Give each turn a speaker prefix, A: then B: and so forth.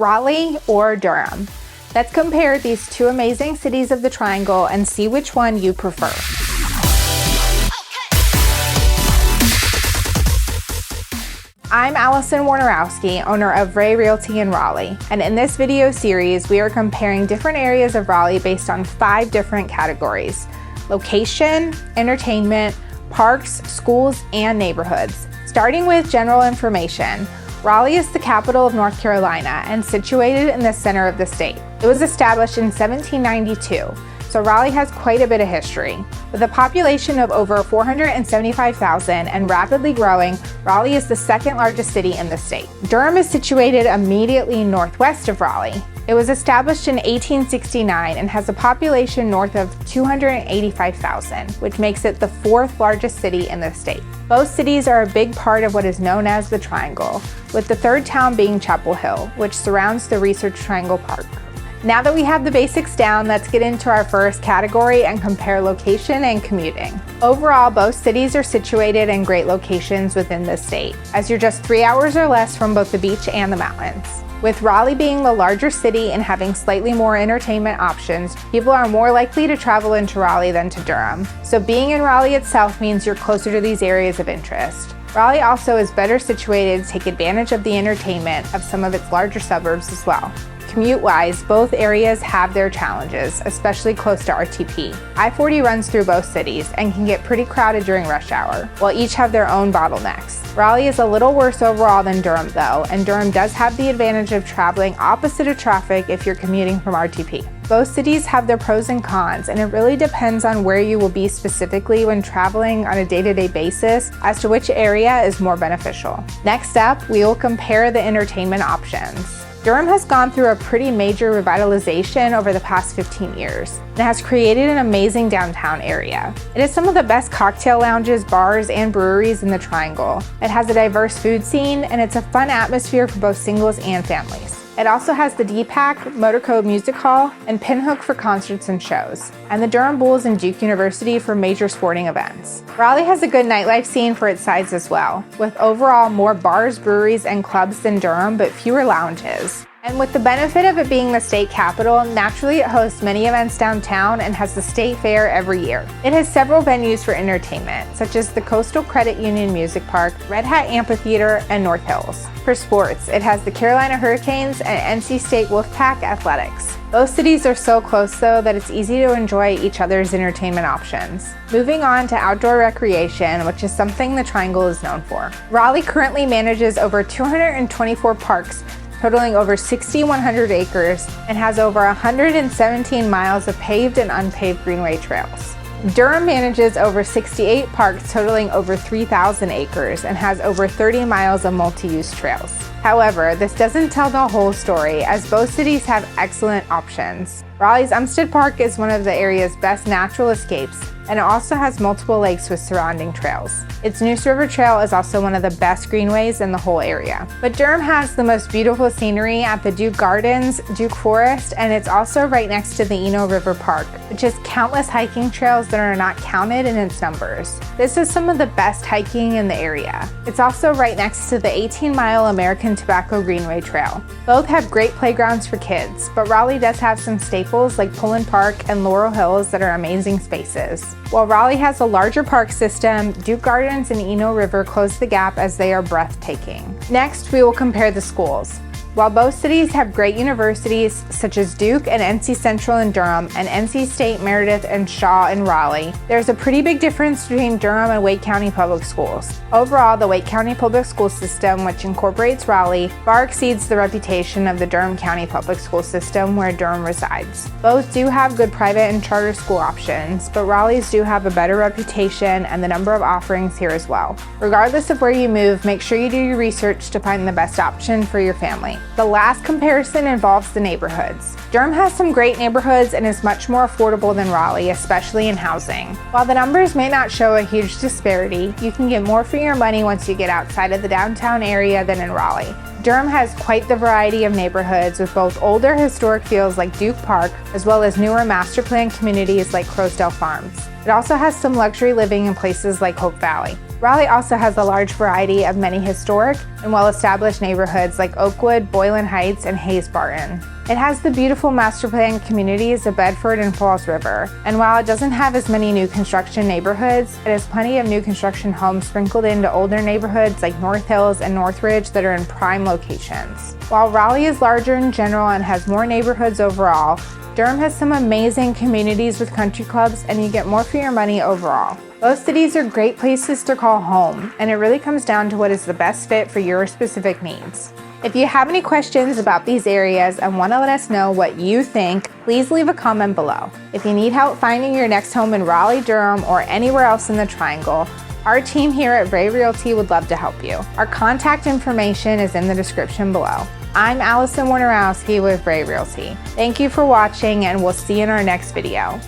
A: Raleigh or Durham? Let's compare these two amazing cities of the Triangle and see which one you prefer. I'm Alison Wojnarowski, owner of Ray Realty in Raleigh, and in this video series, we are comparing different areas of Raleigh based on 5 different categories: location, entertainment, parks, schools, and neighborhoods. Starting with general information, Raleigh is the capital of North Carolina and situated in the center of the state. It was established in 1792, so Raleigh has quite a bit of history. With a population of over 475,000 and rapidly growing, Raleigh is the second largest city in the state. Durham is situated immediately northwest of Raleigh. It was established in 1869 and has a population north of 285,000, which makes it the 4th largest city in the state. Both cities are a big part of what is known as the Triangle, with the 3rd town being Chapel Hill, which surrounds the Research Triangle Park. Now that we have the basics down, let's get into our first category and compare location and commuting. Overall, both cities are situated in great locations within the state, as you're just 3 hours or less from both the beach and the mountains. With Raleigh being the larger city and having slightly more entertainment options, people are more likely to travel into Raleigh than to Durham. So being in Raleigh itself means you're closer to these areas of interest. Raleigh also is better situated to take advantage of the entertainment of some of its larger suburbs as well. Commute-wise, both areas have their challenges, especially close to RTP. I-40 runs through both cities and can get pretty crowded during rush hour, while each have their own bottlenecks. Raleigh is a little worse overall than Durham though, and Durham does have the advantage of traveling opposite of traffic if you're commuting from RTP. Both cities have their pros and cons, and it really depends on where you will be specifically when traveling on a day-to-day basis as to which area is more beneficial. Next up, we will compare the entertainment options. Durham has gone through a pretty major revitalization over the past 15 years and has created an amazing downtown area. It has some of the best cocktail lounges, bars, and breweries in the Triangle. It has a diverse food scene, and it's a fun atmosphere for both singles and families. It also has the DPAC, Motor Code Music Hall, and Pinhook for concerts and shows, and the Durham Bulls and Duke University for major sporting events. Raleigh has a good nightlife scene for its size as well, with overall more bars, breweries, and clubs than Durham, but fewer lounges. And with the benefit of it being the state capital, naturally it hosts many events downtown and has the state fair every year. It has several venues for entertainment, such as the Coastal Credit Union Music Park, Red Hat Amphitheater, and North Hills. For sports, it has the Carolina Hurricanes and NC State Wolfpack Athletics. Both cities are so close though that it's easy to enjoy each other's entertainment options. Moving on to outdoor recreation, which is something the Triangle is known for. Raleigh currently manages over 224 parks, totaling over 6,100 acres, and has over 117 miles of paved and unpaved greenway trails. Durham manages over 68 parks totaling over 3,000 acres and has over 30 miles of multi-use trails. However, this doesn't tell the whole story, as both cities have excellent options. Raleigh's Umstead Park is one of the area's best natural escapes, and it also has multiple lakes with surrounding trails. Its Neuse River Trail is also one of the best greenways in the whole area. But Durham has the most beautiful scenery at the Duke Gardens, Duke Forest, and it's also right next to the Eno River Park, which has countless hiking trails that are not counted in its numbers. This is some of the best hiking in the area. It's also right next to the 18-mile American Tobacco Greenway Trail. Both have great playgrounds for kids, but Raleigh does have some staples like Pullen Park and Laurel Hills that are amazing spaces. While Raleigh has a larger park system, Duke Gardens and Eno River close the gap as they are breathtaking. Next, we will compare the schools. While both cities have great universities such as Duke and NC Central in Durham and NC State, Meredith, and Shaw in Raleigh, there's a pretty big difference between Durham and Wake County Public Schools. Overall, the Wake County Public School System, which incorporates Raleigh, far exceeds the reputation of the Durham County Public School System where Durham resides. Both do have good private and charter school options, but Raleigh's do have a better reputation and the number of offerings here as well. Regardless of where you move, make sure you do your research to find the best option for your family. The last comparison involves the neighborhoods. Durham has some great neighborhoods and is much more affordable than Raleigh, especially in housing. While the numbers may not show a huge disparity, you can get more for your money once you get outside of the downtown area than in Raleigh. Durham has quite the variety of neighborhoods with both older historic feels like Duke Park, as well as newer master plan communities like Crowsdale Farms. It also has some luxury living in places like Hope Valley. Raleigh also has a large variety of many historic and well-established neighborhoods like Oakwood, Boylan Heights, and Hayes Barton. It has the beautiful master plan communities of Bedford and Falls River, and while it doesn't have as many new construction neighborhoods, it has plenty of new construction homes sprinkled into older neighborhoods like North Hills and Northridge that are in prime locations. While Raleigh is larger in general and has more neighborhoods overall, Durham has some amazing communities with country clubs, and you get more for your money overall. Both cities are great places to call home, and it really comes down to what is the best fit for your specific needs. If you have any questions about these areas and want to let us know what you think, please leave a comment below. If you need help finding your next home in Raleigh, Durham, or anywhere else in the Triangle, our team here at Ray Realty would love to help you. Our contact information is in the description below. I'm Alison Wojnarowski with Ray Realty. Thank you for watching, and we'll see you in our next video.